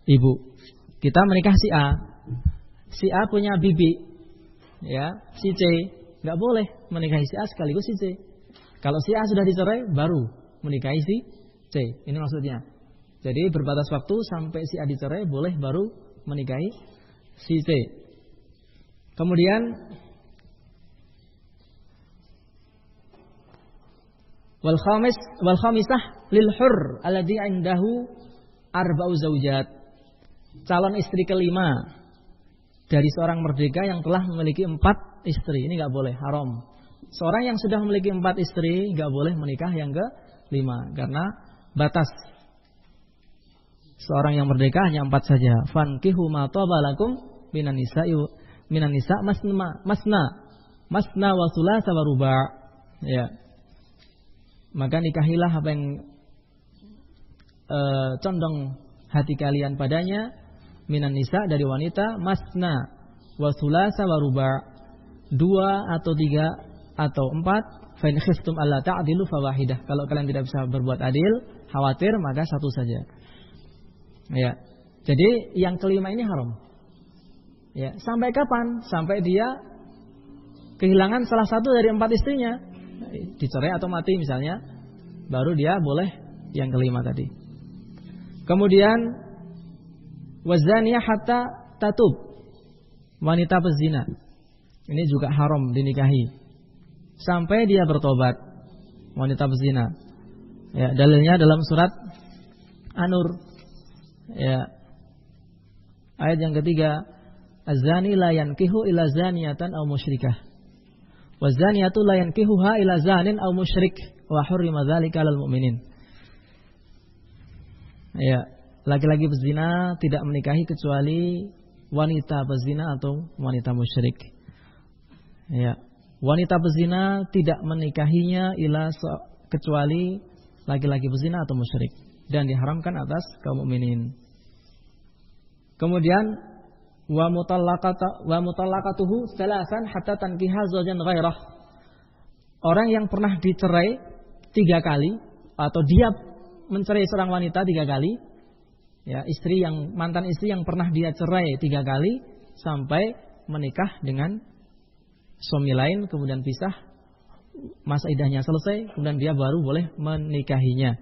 ibu. Kita menikah si A. Si A punya bibi, ya, si C, nggak boleh menikahi si A sekaligus si C. Kalau si A sudah dicerai, baru menikahi si C. Ini maksudnya. Jadi berbatas waktu sampai si A dicerai, boleh baru menikahi si C. Kemudian wal khamisah lil hur alladhi indahu arba'u zaujat. Calon istri kelima dari seorang merdeka yang telah memiliki 4 istri. Ini enggak boleh, haram. Seorang yang sudah memiliki 4 istri enggak boleh menikah yang ke-5 karena batas. Seorang yang merdeka hanya 4 saja. Fankihu ma taba lakum minan nisa masna wa thulatsa wa ruba'. Ya. Maka nikahilah apa yang condong hati kalian padanya, minan nisa dari wanita, masna wa thulatsa wa ruba', 2 atau 3 atau 4, fa in khiftum alla ta'dilu fawahidah. Kalau kalian tidak bisa berbuat adil, khawatir, maka 1 saja. Ya. Jadi yang kelima ini haram. Ya, sampai kapan? Sampai dia kehilangan salah satu dari 4 istrinya. Dicerai atau mati misalnya, baru dia boleh yang kelima tadi. Kemudian wazaniyah hatta tatub, wanita pezina. Ini juga haram dinikahi sampai dia bertobat, wanita pezina. Ya, dalilnya dalam surat An-Nur. Ya. Ayat yang ketiga, az-zani la yankihu illa zaniyatan aw musyrikah. Waz-zaniyatu la yankihuha illa zanin aw musyrik wa hurrima dzalika 'alal mu'minin. Ya, laki-laki pezina tidak menikahi kecuali wanita pezina atau wanita musyrik. Ya, wanita pezina tidak menikahinya kecuali laki-laki pezina atau musyrik dan diharamkan atas kaum mukminin. Kemudian wa mutallaqatuhu salasan hatta tankiha zawjan ghairah. Orang yang pernah dicerai 3 kali atau dia mencerai seorang wanita 3 kali, ya, mantan istri yang pernah dia cerai 3 kali sampai menikah dengan suami lain, kemudian pisah, masa iddahnya selesai, kemudian dia baru boleh menikahinya.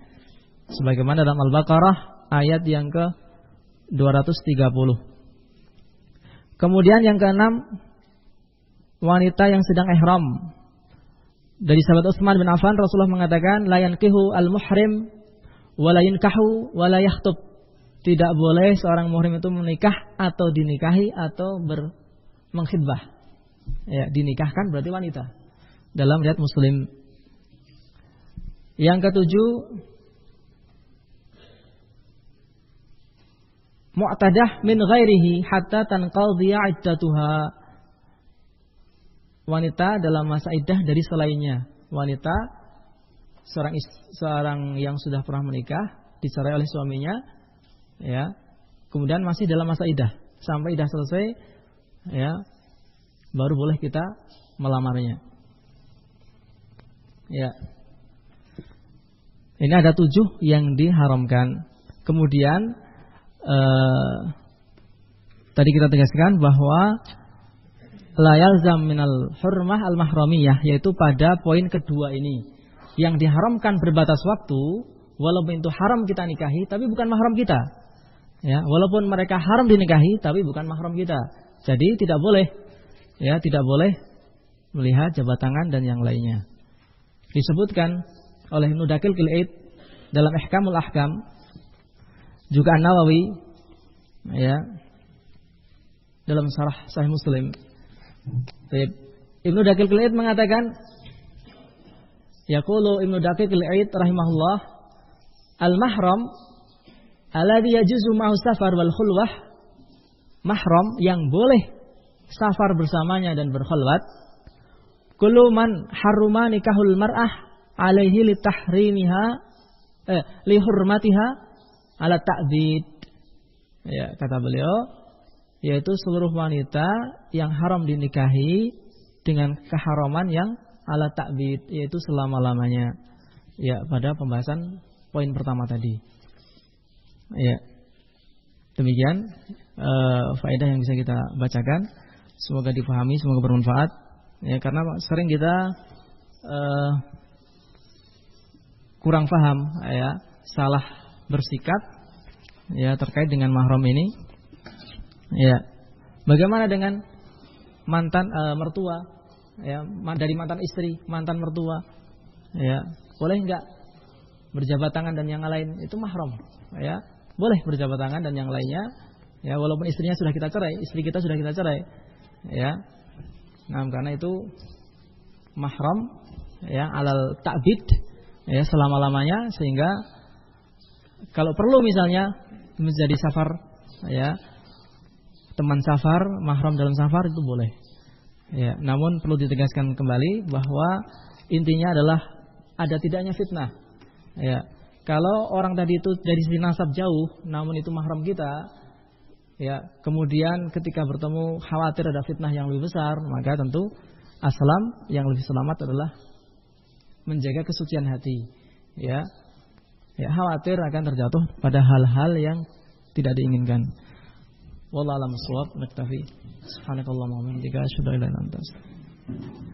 Sebagaimana dalam Al-Baqarah ayat yang ke-230. Kemudian yang ke-6, wanita yang sedang ihram. Dari sahabat Utsman bin Affan, Rasulullah mengatakan, la yankihu al-muhrim wa la yankahu wa la yakhtub. Tidak boleh seorang muhrim itu menikah atau dinikahi atau mengkhidbah. Ya, dinikahkan berarti wanita. Dalam riwayat Muslim. Yang ke-7, mu'tadah min ghairihi hatta tanqadhiya iddatuha. Wanita dalam masa iddah dari selainnya. Wanita seorang yang sudah pernah menikah, dicerai oleh suaminya, ya, kemudian masih dalam masa iddah, sampai iddah selesai, ya, baru boleh kita melamarnya. Ya. Ini ada 7 yang diharamkan. Kemudian tadi kita tegaskan bahwa la yalzam minal hurmah al-mahramiyah, yaitu pada poin kedua ini. Yang diharamkan berbatas waktu, walaupun itu haram kita nikahi tapi bukan mahram kita. Ya, walaupun mereka haram dinikahi tapi bukan mahram kita. Jadi tidak boleh melihat jabat tangan dan yang lainnya. Disebutkan oleh Ibnu Daqiq al-Eid dalam Ihkamul Ahkam, juga An-Nawawi ya dalam Syarah Sahih Muslim. Ibnu Daqiq al-Eid mengatakan, yaqulu Ibnu Daqiq al-Eid rahimahullah, al-mahram alladhi yajuzu ma'hu safar wal khulwah, mahram yang boleh safar bersamanya dan berkhulwat, kullu man harruma nikahul mar'ah alaihi litahrimiha li hurmatiha ala ta'bid. Ya, kata beliau, yaitu seluruh wanita yang haram dinikahi dengan keharaman yang ala ta'bid, yaitu selama-lamanya. Ya, pada pembahasan poin pertama tadi. Ya. Demikian faedah yang bisa kita bacakan. Semoga dipahami, semoga bermanfaat. Ya, karena sering kita kurang paham, ya, salah bersikap, ya, terkait dengan mahram ini. Ya, bagaimana dengan mantan mertua, ya, dari mantan istri, mantan mertua, ya, boleh enggak berjabat tangan dan yang lain? Itu mahram, ya, boleh berjabat tangan dan yang lainnya, ya, walaupun istrinya sudah kita cerai, istri kita sudah kita cerai, ya. Nah, karena itu mahram, ya, alal ta'bid, ya, selama-lamanya, sehingga kalau perlu misalnya menjadi safar, ya, teman safar, mahram dalam safar itu boleh. Ya, namun perlu ditegaskan kembali bahwa intinya adalah ada tidaknya fitnah. Ya, kalau orang tadi itu dari sisi nasab jauh, namun itu mahram kita, ya, kemudian ketika bertemu khawatir ada fitnah yang lebih besar, maka tentu aslam yang lebih selamat adalah menjaga kesucian hati. Ya, ya, khawatir akan terjatuh pada hal-hal yang tidak diinginkan. Wallahu a'lam bishawab. Naktafi. Subhanakallahumma wa bihamdika asyhadu an la ilaha illa anta astaghfiruka wa atubu ilaik.